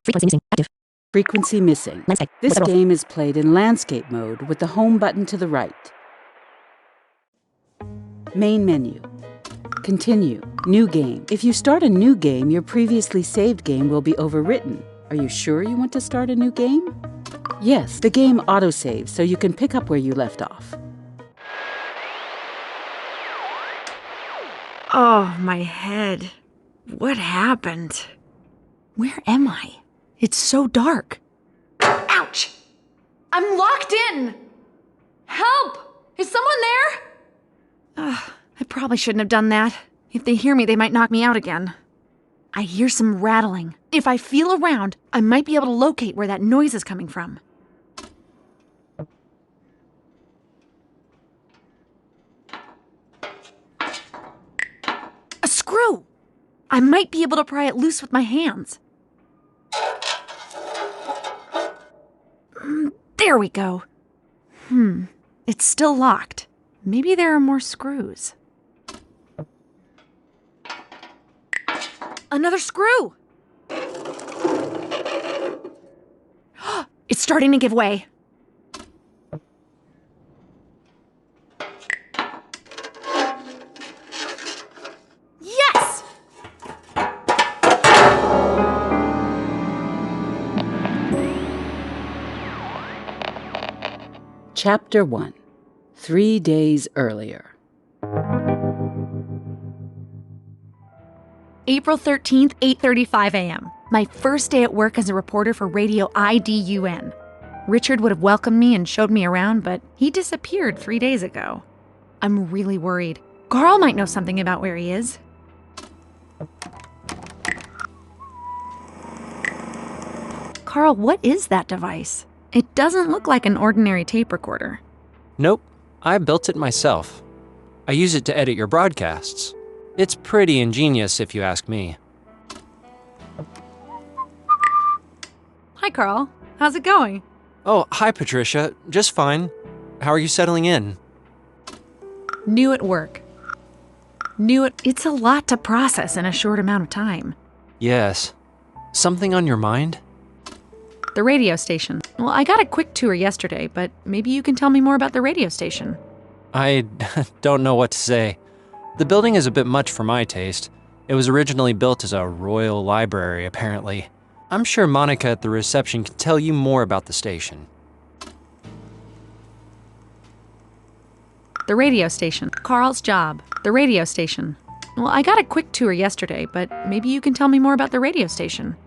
Frequency missing. Active. Frequency missing. Landscape. This game is played in landscape mode with the home button to the right. Main menu. Continue. New game. If you start a new game, your previously saved game will be overwritten. Are you sure you want to start a new game? Yes, the game autosaves, so you can pick up where you left off. Oh, my head. What happened? Where am I? It's so dark. Ouch! I'm locked in! Help! Is someone there? I probably shouldn't have done that. If they hear me, they might knock me out again. I hear some rattling. If I feel around, I might be able to locate where that noise is coming from. A screw! I might be able to pry it loose with my hands. There we go. It's still locked. Maybe there are more screws. Another screw! It's starting to give way. Yes! Chapter 1. 3 days earlier. April 13th, 8:35 a.m. My first day at work as a reporter for Radio IDUN. Richard would have welcomed me and showed me around, but he disappeared 3 days ago. I'm really worried. Carl might know something about where he is. Carl, what is that device? It doesn't look like an ordinary tape recorder. Nope, I built it myself. I use it to edit your broadcasts. It's pretty ingenious if you ask me. Hi, Carl. How's it going? Oh, hi Patricia, just fine. How are you settling in? New at work. It's a lot to process in a short amount of time. Yes. Something on your mind? The radio station. Well, I got a quick tour yesterday, but maybe you can tell me more about the radio station. I don't know what to say. The building is a bit much for my taste. It was originally built as a royal library, apparently. I'm sure Monica at the reception can tell you more about the station. The radio station. Carl's job. The radio station. Well, I got a quick tour yesterday, but maybe you can tell me more about the radio station.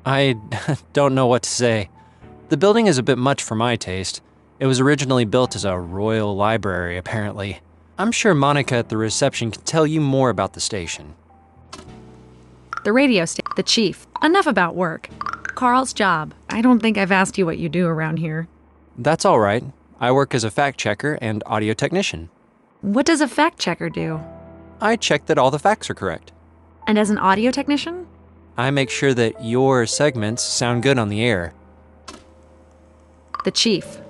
I don't know what to say. The building is a bit much for my taste. It was originally built as a royal library, apparently. I'm sure Monica at the reception can tell you more about the station. The radio station. The chief. Enough about work. Carl's job. I don't think I've asked you what you do around here. That's all right. I work as a fact checker and audio technician. What does a fact checker do? I check that all the facts are correct. And as an audio technician? I make sure that your segments sound good on the air. The chief.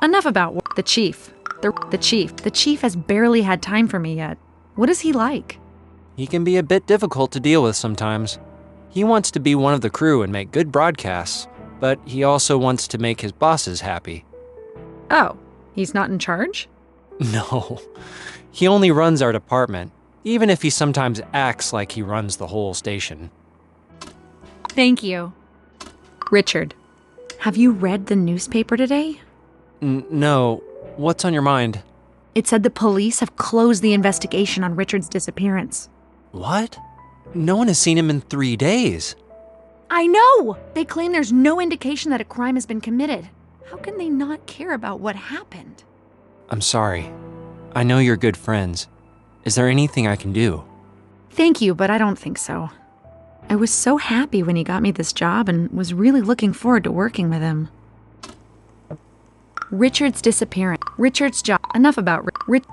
Enough about work. The chief. The chief. The chief has barely had time for me yet. What is he like? He can be a bit difficult to deal with sometimes. He wants to be one of the crew and make good broadcasts, but he also wants to make his bosses happy. Oh, he's not in charge? No, he only runs our department, even if he sometimes acts like he runs the whole station. Thank you. Richard, have you read the newspaper today? No, what's on your mind? It said the police have closed the investigation on Richard's disappearance. What? No one has seen him in 3 days. I know! They claim there's no indication that a crime has been committed. How can they not care about what happened? I'm sorry. I know you're good friends. Is there anything I can do? Thank you, but I don't think so. I was so happy when he got me this job and was really looking forward to working with him. Richard's disappearance. Richard's job. Enough about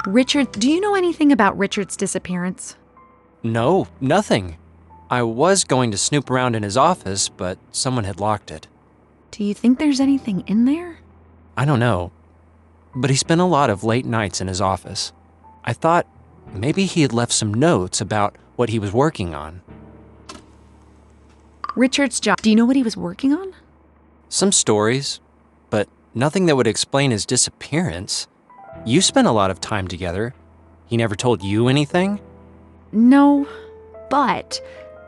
Richard. Do you know anything about Richard's disappearance? No, nothing. I was going to snoop around in his office, but someone had locked it. Do you think there's anything in there? I don't know. But he spent a lot of late nights in his office. I thought maybe he had left some notes about what he was working on. Richard's job. Do you know what he was working on? Some stories, but nothing that would explain his disappearance. You spent a lot of time together. He never told you anything? No, but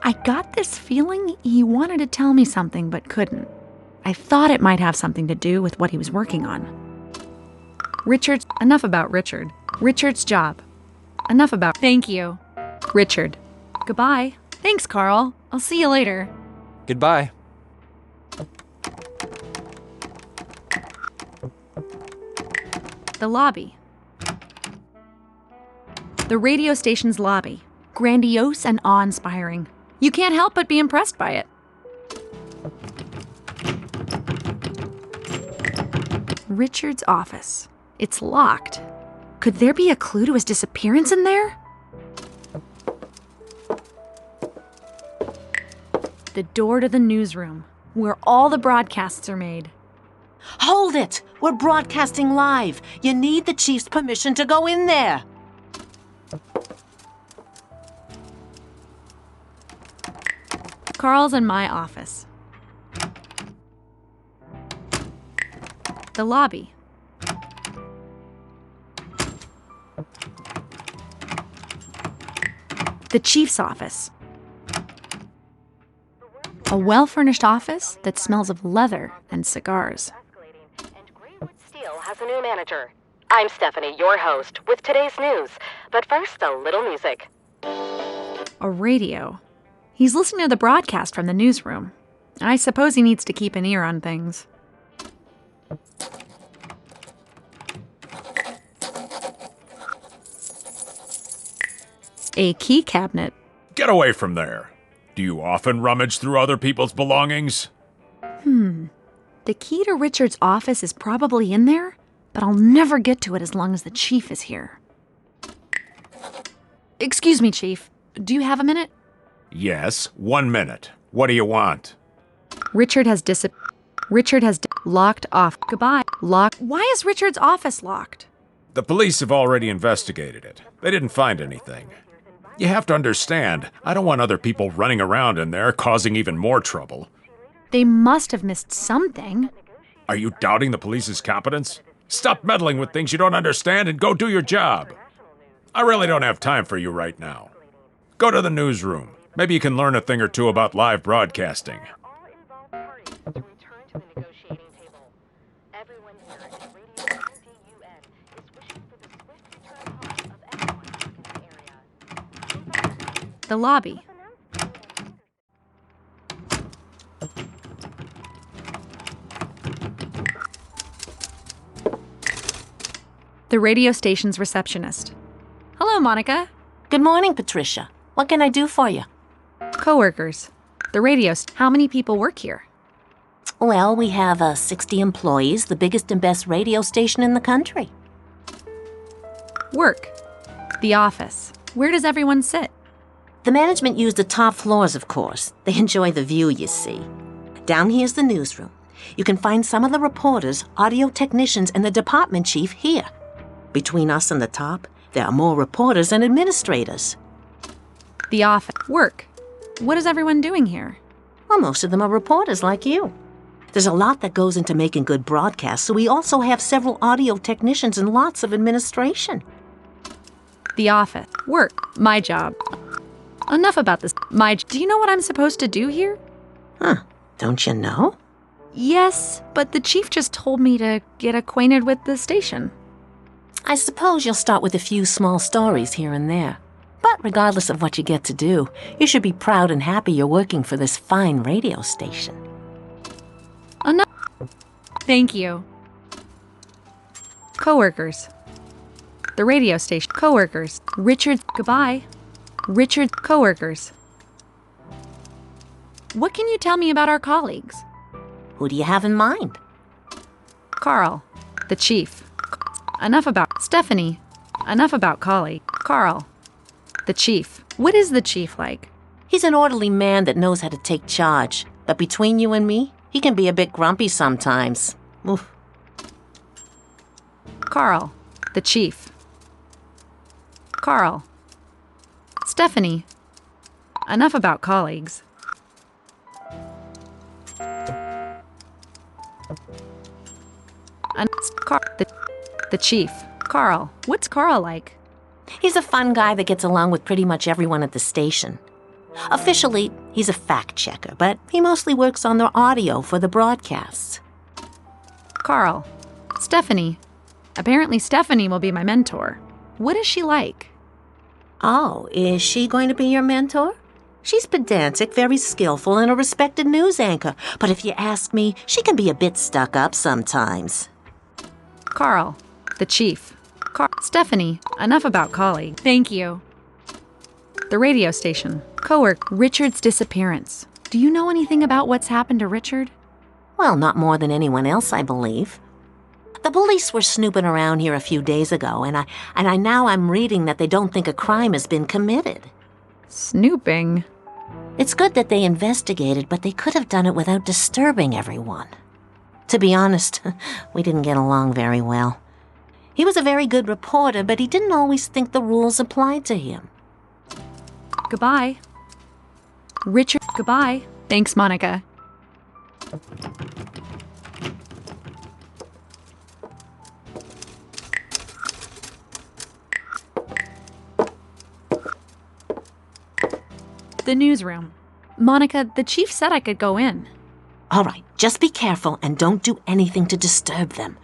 I got this feeling he wanted to tell me something but couldn't. I thought it might have something to do with what he was working on. Enough about Richard. Richard's job. Enough about. Thank you. Richard. Goodbye. Thanks, Carl. I'll see you later. Goodbye. The lobby. The radio station's lobby. Grandiose and awe-inspiring. You can't help but be impressed by it. Richard's office. It's locked. Could there be a clue to his disappearance in there? The door to the newsroom, where all the broadcasts are made. Hold it! We're broadcasting live. You need the chief's permission to go in there. Carl's in my office. The lobby. The chief's office. A well-furnished office that smells of leather and cigars. And Greenwood Steel has a new manager. I'm Stephanie, your host, with today's news. But first, a little music. A radio. He's listening to the broadcast from the newsroom. I suppose he needs to keep an ear on things. A key cabinet. Get away from there. Do you often rummage through other people's belongings? The key to Richard's office is probably in there, but I'll never get to it as long as the chief is here. Excuse me, Chief. Do you have a minute? Yes, 1 minute. What do you want? Richard has locked off. Goodbye. Locked. Why is Richard's office locked? The police have already investigated it. They didn't find anything. You have to understand, I don't want other people running around in there causing even more trouble. They must have missed something. Are you doubting the police's competence? Stop meddling with things you don't understand and go do your job. I really don't have time for you right now. Go to the newsroom. Maybe you can learn a thing or two about live broadcasting. The lobby. The radio station's receptionist. Hello, Monica. Good morning, Patricia. What can I do for you? Coworkers. The radio. How many people work here? Well, we have 60 employees, the biggest and best radio station in the country. Work. The office. Where does everyone sit? The management use the top floors, of course. They enjoy the view, you see. Down here's the newsroom. You can find some of the reporters, audio technicians, and the department chief here. Between us and the top, there are more reporters and administrators. The office. Work. What is everyone doing here? Well, most of them are reporters like you. There's a lot that goes into making good broadcasts, so we also have several audio technicians and lots of administration. The office. Work. My job. Enough about this. Do you know what I'm supposed to do here? Huh. Don't you know? Yes, but the chief just told me to get acquainted with the station. I suppose you'll start with a few small stories here and there. But regardless of what you get to do, you should be proud and happy you're working for this fine radio station. Enough. Thank you. Coworkers. The radio station. Coworkers. Richard. Goodbye. Richard. Coworkers. What can you tell me about our colleagues? Who do you have in mind? Carl. The chief. Enough about Stephanie. Enough about colleague. Carl. The chief. What is the chief like? He's an orderly man that knows how to take charge. But between you and me, he can be a bit grumpy sometimes. Oof. Carl. The chief. Carl. Stephanie. Enough about colleagues. The chief. Carl. What's Carl like? He's a fun guy that gets along with pretty much everyone at the station. Officially, he's a fact checker, but he mostly works on the audio for the broadcasts. Carl. Stephanie. Apparently Stephanie will be my mentor. What is she like? Oh, is she going to be your mentor? She's pedantic, very skillful, and a respected news anchor. But if you ask me, she can be a bit stuck up sometimes. Carl. The chief. Stephanie. Enough about colleague. Thank you. The radio station. Coworker. Richard's disappearance. Do you know anything about what's happened to Richard? Well, not more than anyone else, I believe. The police were snooping around here a few days ago, and I'm reading that they don't think a crime has been committed. Snooping? It's good that they investigated, but they could have done it without disturbing everyone. To be honest, we didn't get along very well. He was a very good reporter, but he didn't always think the rules applied to him. Goodbye. Richard, goodbye. Thanks, Monica. The newsroom. Monica, the chief said I could go in. All right, just be careful and don't do anything to disturb them.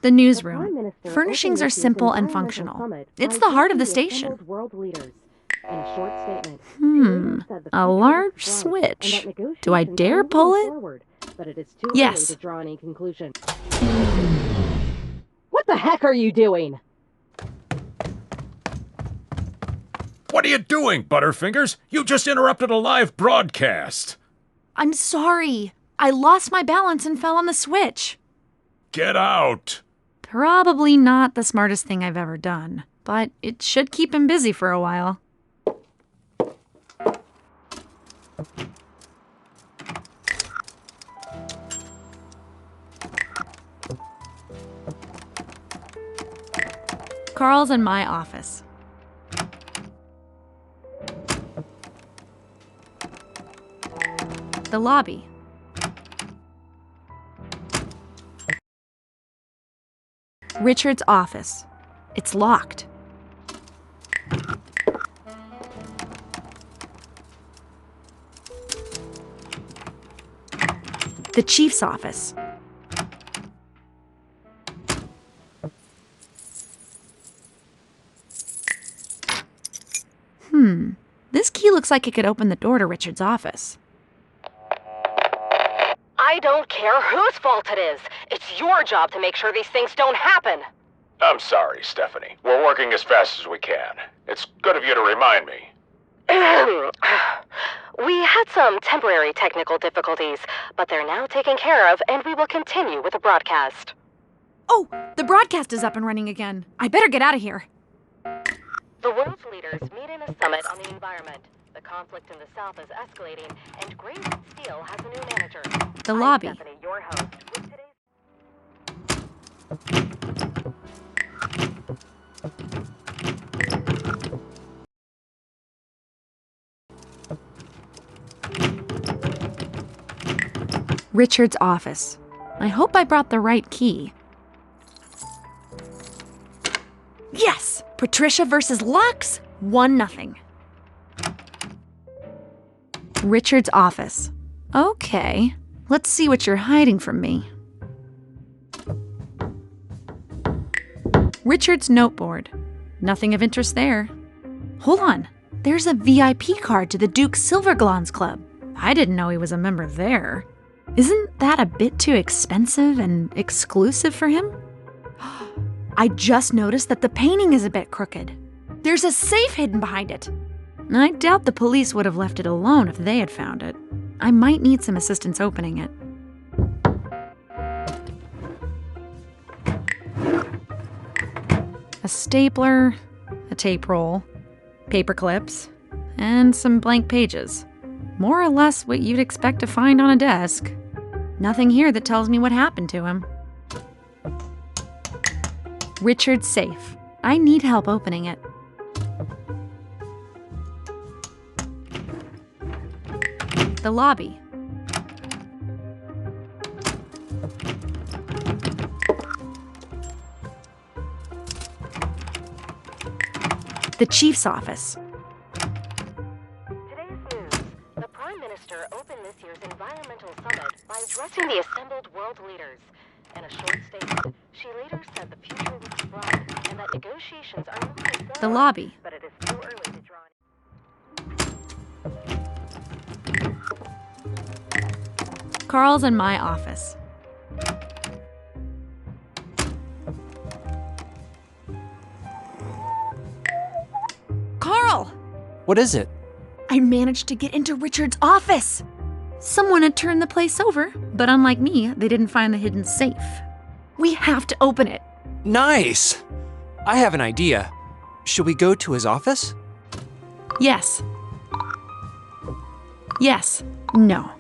The newsroom. Furnishings are simple and functional. It's the heart of the station. A large switch. Do I dare pull it? Yes. What the heck are you doing? What are you doing, Butterfingers? You just interrupted a live broadcast. I'm sorry. I lost my balance and fell on the switch. Get out. Probably not the smartest thing I've ever done, but it should keep him busy for a while. Carl's in my office. The lobby. Richard's office. It's locked. The chief's office. This key looks like it could open the door to Richard's office. I don't care whose fault it is. It's your job to make sure these things don't happen. I'm sorry, Stephanie. We're working as fast as we can. It's good of you to remind me. We had some temporary technical difficulties, but they're now taken care of, and we will continue with the broadcast. Oh, the broadcast is up and running again. I better get out of here. The world's leaders meet in a summit on the environment. The conflict in the South is escalating, and Greenwood Steel has a new manager. The lobby. I'm Stephanie, your host, with today's... Richard's office. I hope I brought the right key. Yes! Patricia versus Lux, 1-0. Richard's office. Okay, let's see what you're hiding from me. Richard's noteboard. Nothing of interest there. Hold on, there's a VIP card to the Duke Silverglans Club. I didn't know he was a member there. Isn't that a bit too expensive and exclusive for him? I just noticed that the painting is a bit crooked. There's a safe hidden behind it. I doubt the police would have left it alone if they had found it. I might need some assistance opening it. A stapler, a tape roll, paper clips, and some blank pages. More or less what you'd expect to find on a desk. Nothing here that tells me what happened to him. Richard's safe. I need help opening it. The lobby. the chief's office. Today's news. The Prime Minister opened this year's environmental summit by addressing the assembled world leaders. In a short statement, she later said the future looks bright and that negotiations are moving forward. The lobby. But it is too early to draw Carl's in my office. Carl! What is it? I managed to get into Richard's office. Someone had turned the place over, but unlike me, they didn't find the hidden safe. We have to open it. Nice! I have an idea. Should we go to his office? Yes. Yes. No.